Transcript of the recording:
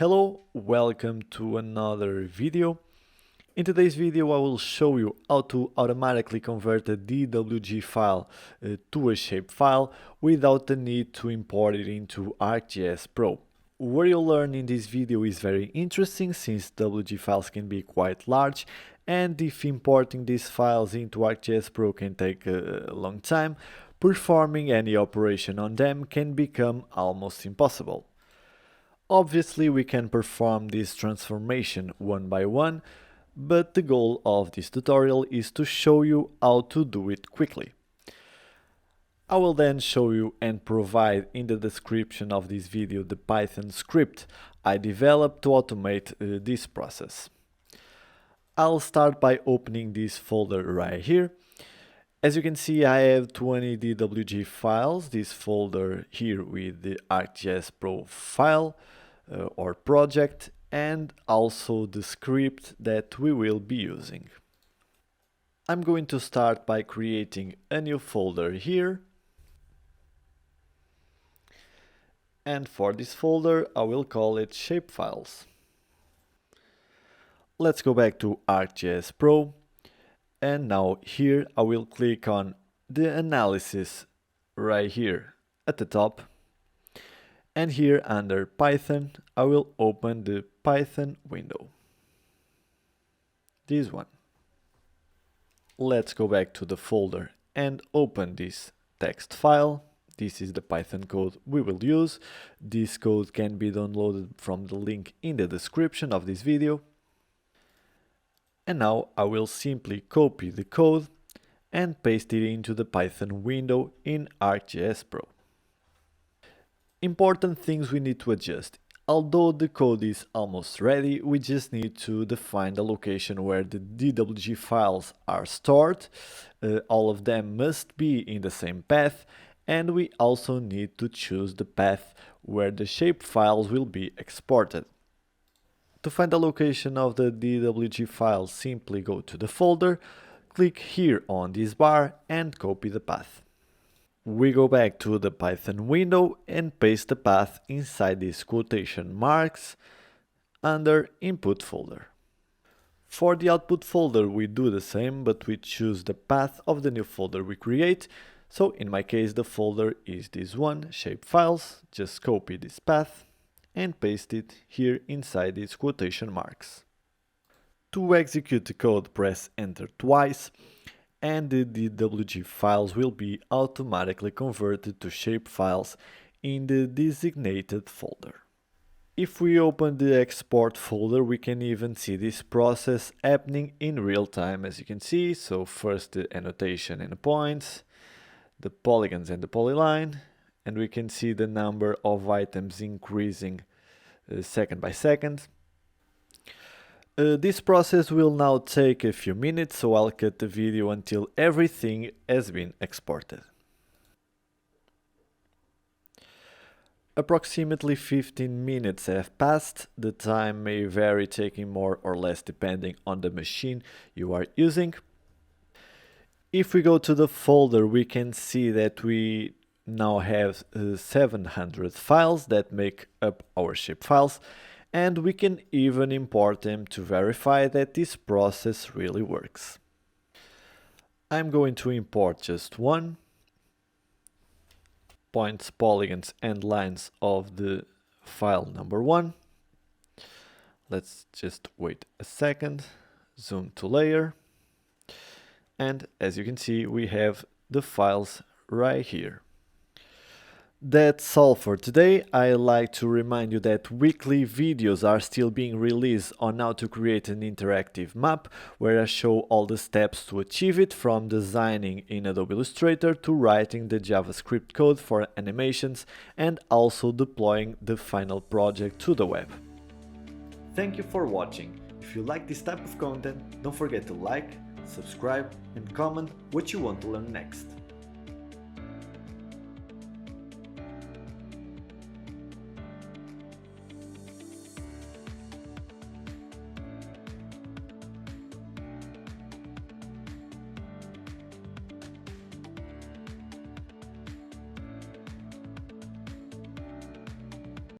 Hello, welcome to another video. In today's video I will show you how to automatically convert a DWG file to a shapefile without the need to import it into ArcGIS Pro. What you'll learn in this video is very interesting since WG files can be quite large, and if importing these files into ArcGIS Pro can take a long time, performing any operation on them can become almost impossible. Obviously, we can perform this transformation one by one, but the goal of this tutorial is to show you how to do it quickly. I will then show you and provide in the description of this video the Python script I developed to automate this process. I'll start by opening this folder right here. As you can see, I have 20 DWG files, this folder here with the ArcGIS Pro file or project, and also the script that we will be using. I'm going to start by creating a new folder here. And for this folder, I will call it Shapefiles. Let's go back to ArcGIS Pro. And now here I will click on the analysis right here at the top. And here under Python, I will open the Python window. This one. Let's go back to the folder and open this text file. This is the Python code we will use. This code can be downloaded from the link in the description of this video. And now I will simply copy the code and paste it into the Python window in ArcGIS Pro. Important things we need to adjust. Although the code is almost ready, we just need to define the location where the DWG files are stored. All of them must be in the same path, and we also need to choose the path where the shapefiles will be exported. To find the location of the DWG file, simply go to the folder, click here on this bar and copy the path. We go back to the Python window and paste the path inside these quotation marks under Input folder. For the Output folder we do the same, but we choose the path of the new folder we create. So in my case the folder is this one, Shapefiles. Just copy this path and paste it here inside these quotation marks. To execute the code, press Enter twice, and the DWG files will be automatically converted to shapefiles in the designated folder. If we open the export folder, we can even see this process happening in real time, as you can see. So first the annotation and the points, the polygons and the polyline, and we can see the number of items increasing second by second. This process will now take a few minutes, so I'll cut the video until everything has been exported. Approximately 15 minutes have passed. The time may vary, taking more or less depending on the machine you are using. If we go to the folder, we can see that we now have 700 files that make up our shapefiles, and we can even import them to verify that this process really works. I'm going to import just one, points, polygons and lines of the file number 1. Let's just wait a second, zoom to layer, and as you can see we have the files right here. That's all for today. I'd like to remind you that weekly videos are still being released on how to create an interactive map, where I show all the steps to achieve it, from designing in Adobe Illustrator to writing the JavaScript code for animations and also deploying the final project to the web. Thank you for watching. If you like this type of content, don't forget to like, subscribe and comment what you want to learn next.